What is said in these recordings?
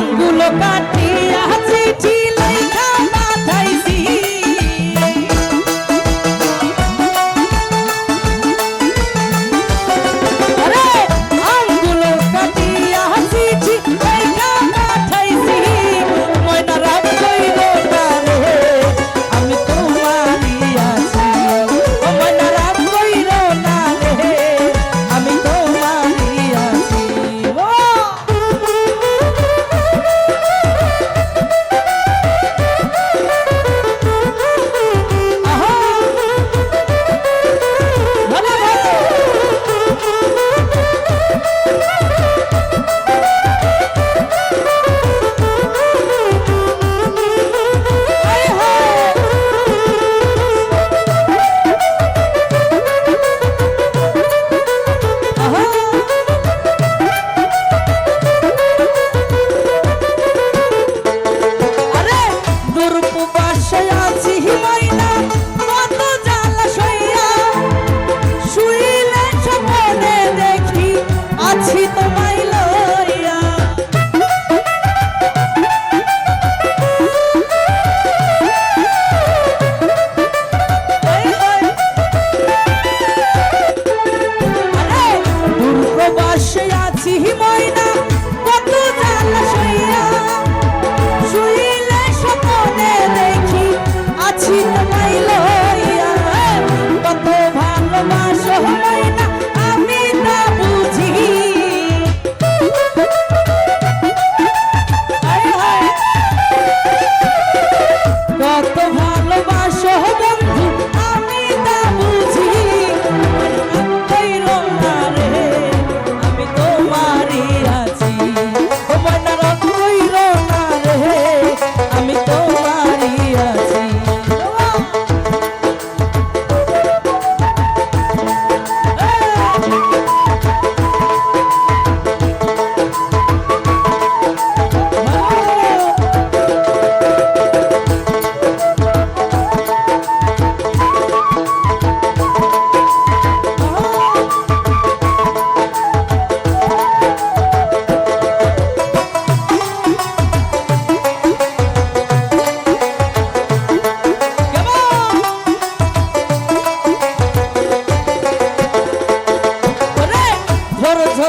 আঙ্গুল কাটিয়া চিঠি লেখা পাঠাইছি আরে আঙ্গুল কাটিয়া চিঠি লেখা পাঠাইছি ময়না রাগ কইরো না রে আমি তোমারই আছি ও ময়না রাগ কইরো না রে আমি তোমারই আছি ও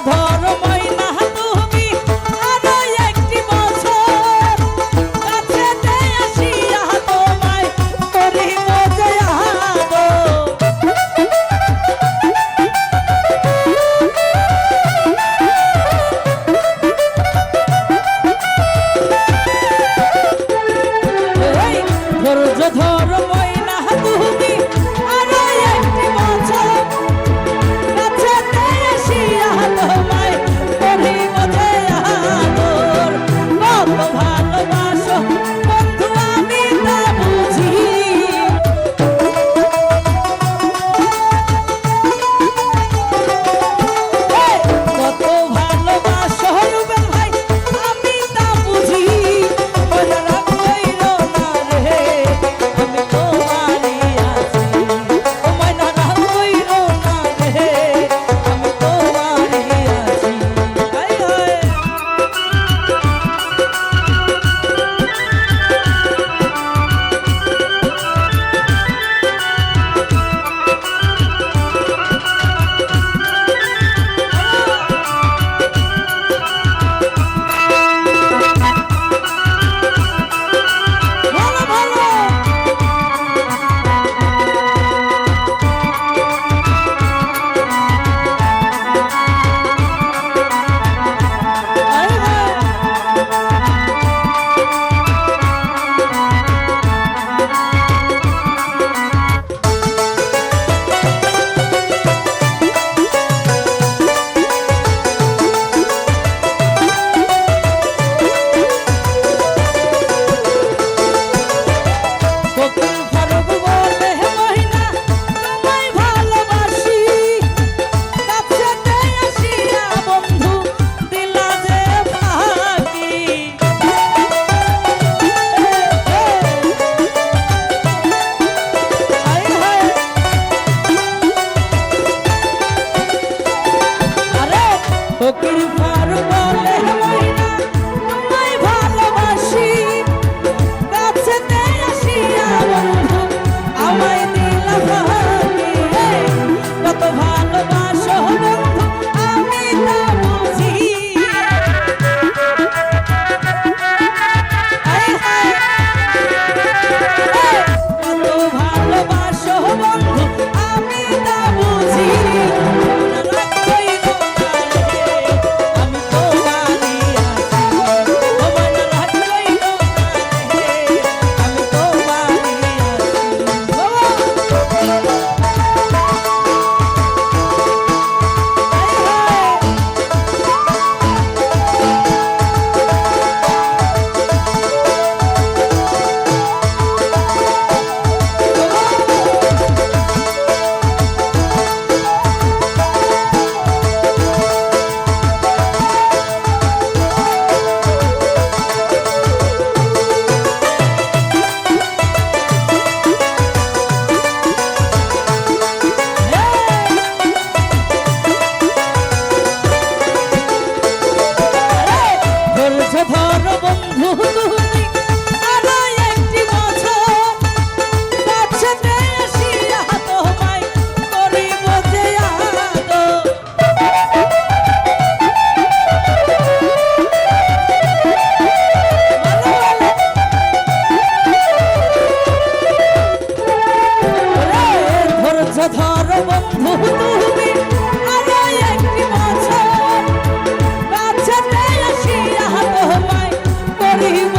ধর ময়না তুমি আরো একটি বছর কাছেতে আসিয়া তোমায় করিব জয়াব ধর ময়না তুমি আরো একটি বছর কাছেতে আসিয়া তোমায় করিব জয়াদর কত ভালোবাসো বন্ধু আমি তা বুঝি কত ভালোবাসো রুবেল ভাই আমি তা বুঝি ময়না রাগ কইরো না রে আমি তোমারই আছি ও ময়না রাগ কইরো না রে আমি তোমারই আছি হায় হায় ভালো ভালো হায় হায় বকুল ফারুক বলে মহিনা তোমায় ভালোবাসি কাছেতে আসিয়া বন্ধু দিলা যে ফাঁকি হায় হায় আরে বকুল ফারুক বলে মহিনা তোমায় বন্ধু তুমি আরো একটি বছর কাছেতে আসিয়া তোমায় করিব যে আদর। ধৈর্য ধর বন্ধু তুমি আরো একটি বছর কাছেতে আসিয়া তোমায় করিব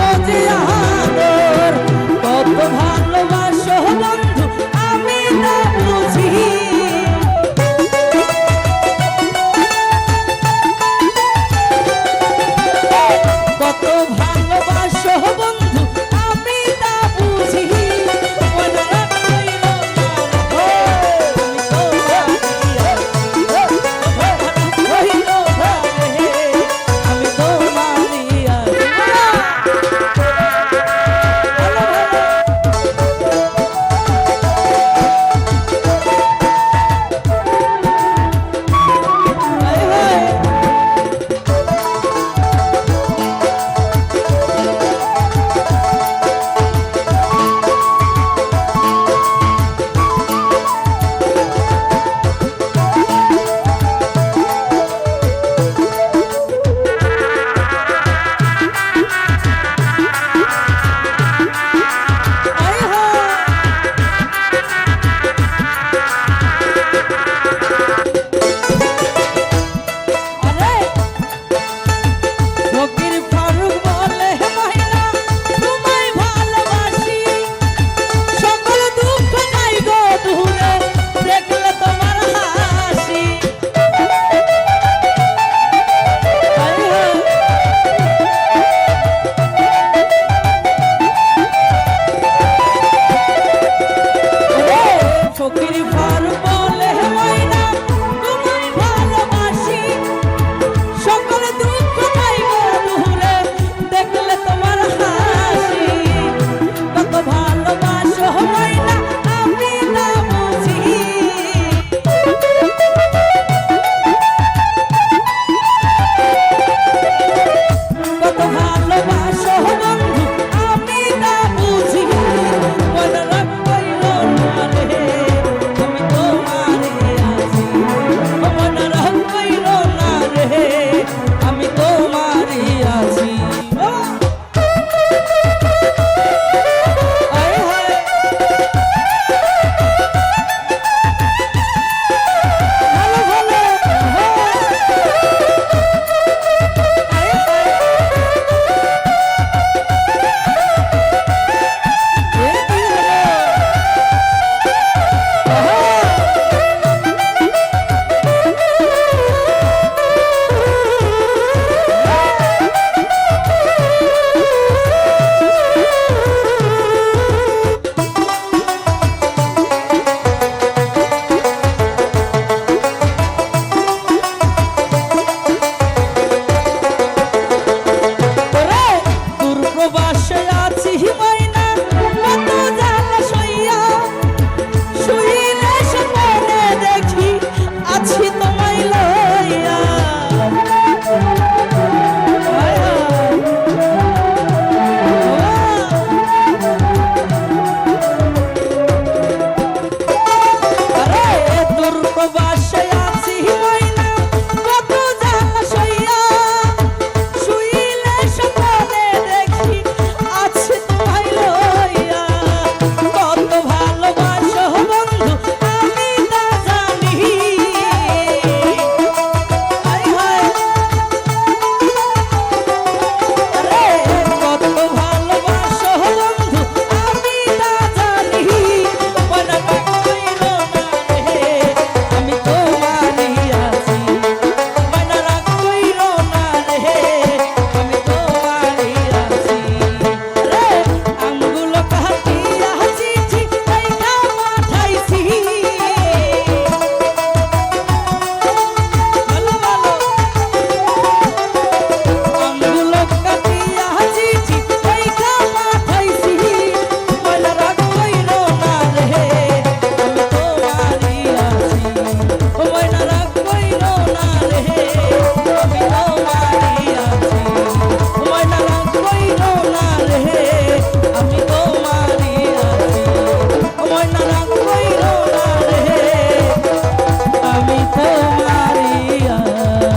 তোমারই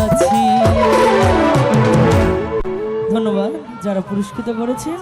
আছি। ধন্যবাদ যারা পুরস্কৃত করেছেন।